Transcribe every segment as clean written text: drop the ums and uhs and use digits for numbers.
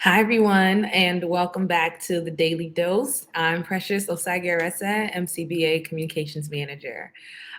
Hi, everyone, and welcome back to the Daily Dose. I'm Precious Osageresa, MCBA Communications Manager.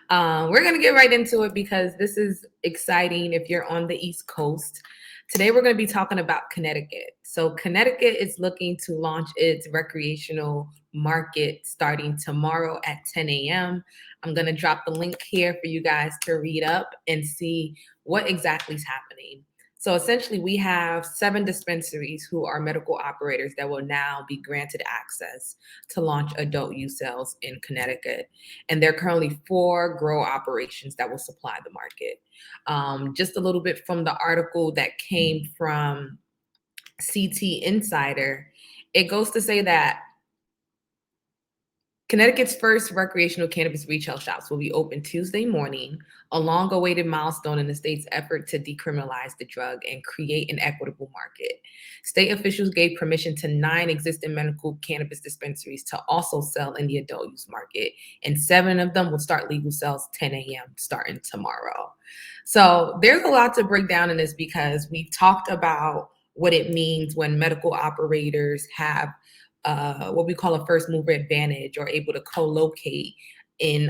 We're going to get right into it because this is exciting if you're on the East Coast. Today, we're going to be talking about Connecticut. So, Connecticut is looking to launch its recreational market starting tomorrow at 10 a.m. I'm going to drop the link here for you guys to read up and see what exactly is happening. So essentially, we have 7 dispensaries who are medical operators that will now be granted access to launch adult use sales in Connecticut. And there are currently 4 grow operations that will supply the market. Just a little bit from the article that came from CTInsider, it goes to say that Connecticut's first recreational cannabis retail shops will be open Tuesday morning, a long awaited milestone in the state's effort to decriminalize the drug and create an equitable market. State officials gave permission to 9 existing medical cannabis dispensaries to also sell in the adult use market, and 7 of them will start legal sales 10 a.m. starting tomorrow. So there's a lot to break down in this because we've talked about what it means when medical operators have what we call a first mover advantage or able to co-locate in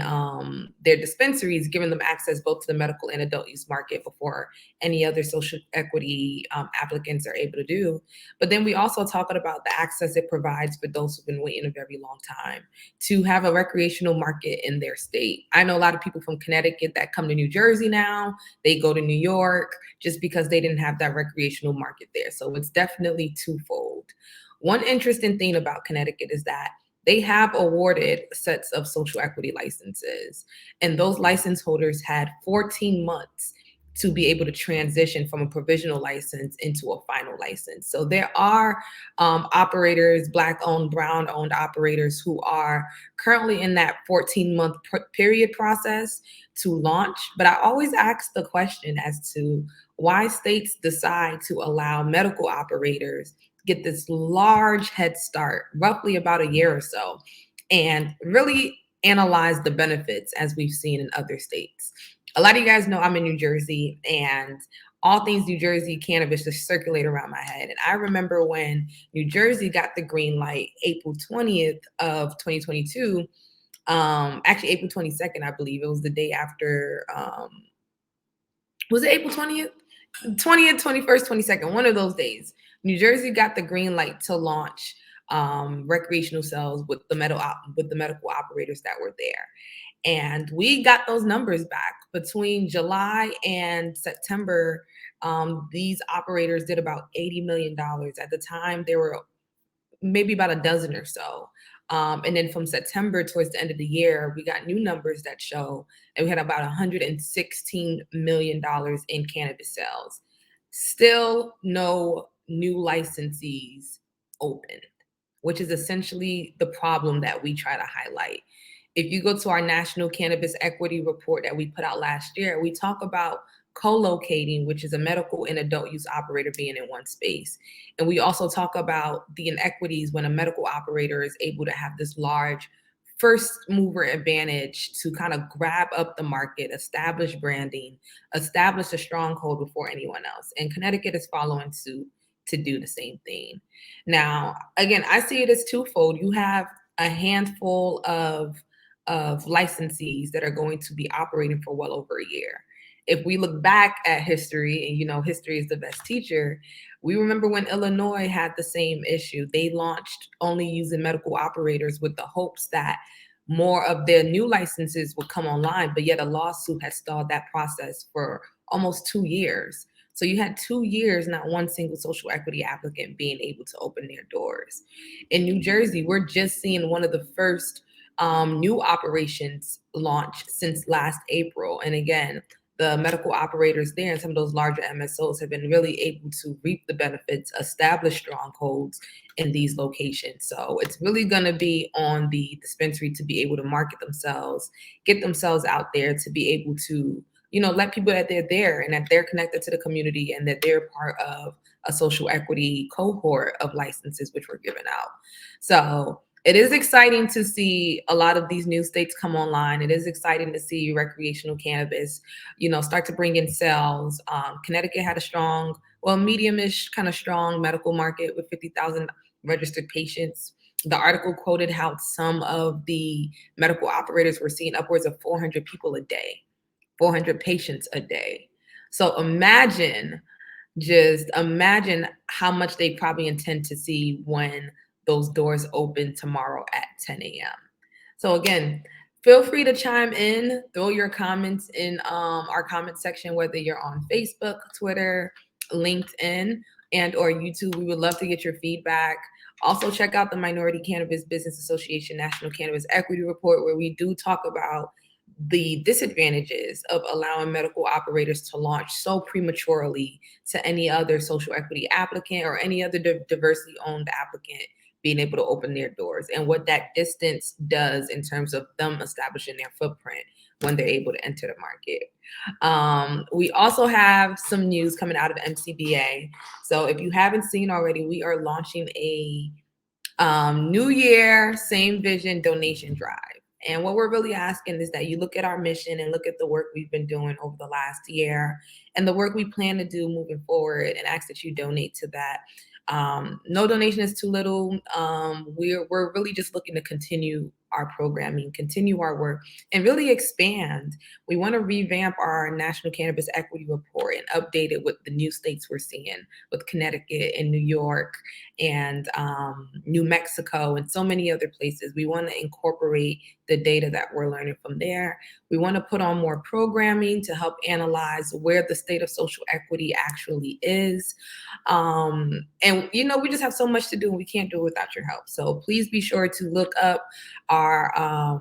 their dispensaries, giving them access both to the medical and adult use market before any other social equity applicants are able to do. But then we also talking about the access it provides for those who've been waiting a very long time to have a recreational market in their state. I know a lot of people from Connecticut that come to New Jersey now, they go to New York just because they didn't have that recreational market there. So it's definitely twofold. One interesting thing about Connecticut is that they have awarded sets of social equity licenses, and those license holders had 14 months to be able to transition from a provisional license into a final license. So there are operators, Black owned, Brown owned operators who are currently in that 14-month period process to launch. But I always ask the question as to why states decide to allow medical operators get this large head start, roughly about a year or so, and really analyze the benefits as we've seen in other states. A lot of you guys know I'm in New Jersey, and all things New Jersey cannabis just circulate around my head. And I remember when New Jersey got the green light April 20th of 2022, actually April 22nd, I believe. It was the day after, was it April 20th? 20th, 21st, 22nd, one of those days. New Jersey got the green light to launch recreational sales with the medical operators that were there. And we got those numbers back between July and September. These operators did about $80 million. At the time, there were maybe about a dozen or so. And then from September towards the end of the year, we got new numbers that show that we had about $116 million in cannabis sales. Still no new licensees open, which is essentially the problem that we try to highlight. If you go to our National Cannabis Equity Report that we put out last year, we talk about co-locating, which is a medical and adult use operator being in one space. And we also talk about the inequities when a medical operator is able to have this large first mover advantage to kind of grab up the market, establish branding, establish a stronghold before anyone else. And Connecticut is following suit to do the same thing. Now, again, I see it as twofold. You have a handful of licensees that are going to be operating for well over a year. If we look back at history, and history is the best teacher, we remember when Illinois had the same issue. They launched only using medical operators with the hopes that more of their new licenses would come online, but yet a lawsuit had stalled that process for almost 2 years. So you had 2 years, not one single social equity applicant being able to open their doors. In New Jersey, we're just seeing one of the first new operations launch since last April. And again, the medical operators there and some of those larger MSOs have been really able to reap the benefits, establish strongholds in these locations. So it's really going to be on the dispensary to be able to market themselves, get themselves out there to be able to, let people that they're there and that they're connected to the community and that they're part of a social equity cohort of licenses which were given out. So it is exciting to see a lot of these new states come online. It is exciting to see recreational cannabis, start to bring in sales. Connecticut had a strong well, medium-ish, kind of strong medical market with 50,000 registered patients. The article quoted how some of the medical operators were seeing upwards of 400 people a day, 400 patients a day. So just imagine how much they probably intend to see when those doors open tomorrow at 10 a.m. So again, feel free to chime in, throw your comments in our comment section, whether you're on Facebook, Twitter, LinkedIn, and or YouTube. We would love to get your feedback. Also, check out the Minority Cannabis Business Association National Cannabis Equity Report, where we do talk about the disadvantages of allowing medical operators to launch so prematurely to any other social equity applicant or any other diversity owned applicant being able to open their doors, and what that distance does in terms of them establishing their footprint when they're able to enter the market. We also have some news coming out of MCBA. So if you haven't seen already, we are launching a New Year, same vision donation drive. And what we're really asking is that you look at our mission and look at the work we've been doing over the last year and the work we plan to do moving forward, and ask that you donate to that. No donation is too little. We're really just looking to continue our programming, continue our work, and really expand. We want to revamp our National Cannabis Equity Report and update it with the new states we're seeing, with Connecticut and New York and New Mexico and so many other places. We want to incorporate the data that we're learning from there. We want to put on more programming to help analyze where the state of social equity actually is. And, we just have so much to do, and we can't do it without your help. So please be sure to look up our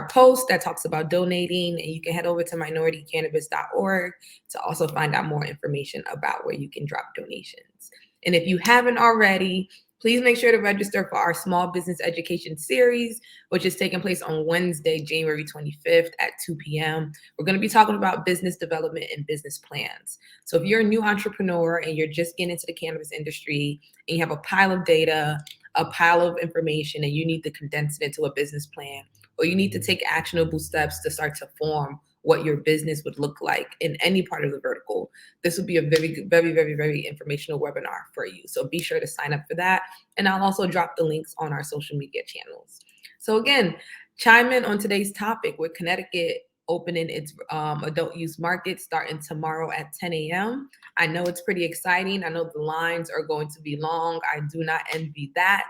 post that talks about donating, and you can head over to minoritycannabis.org to also find out more information about where you can drop donations. And if you haven't already, please make sure to register for our small business education series, which is taking place on Wednesday, January 25th at 2 p.m. We're going to be talking about business development and business plans. So if you're a new entrepreneur and you're just getting into the cannabis industry and you have a pile of data, a pile of information, and you need to condense it into a business plan, or you need to take actionable steps to start to form what your business would look like in any part of the vertical, this would be a very, very, very, very informational webinar for you. So be sure to sign up for that. And I'll also drop the links on our social media channels. So again, chime in on today's topic with Connecticut opening its adult use market starting tomorrow at 10 a.m. I know it's pretty exciting. I know the lines are going to be long. I do not envy that.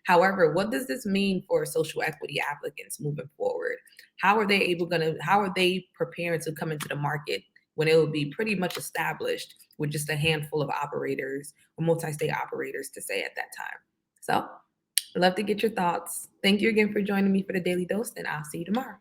However, what does this mean for social equity applicants moving forward? How are they preparing to come into the market when it will be pretty much established with just a handful of operators or multi-state operators to say at that time? So I'd love to get your thoughts. Thank you again for joining me for the Daily Dose, and I'll see you tomorrow.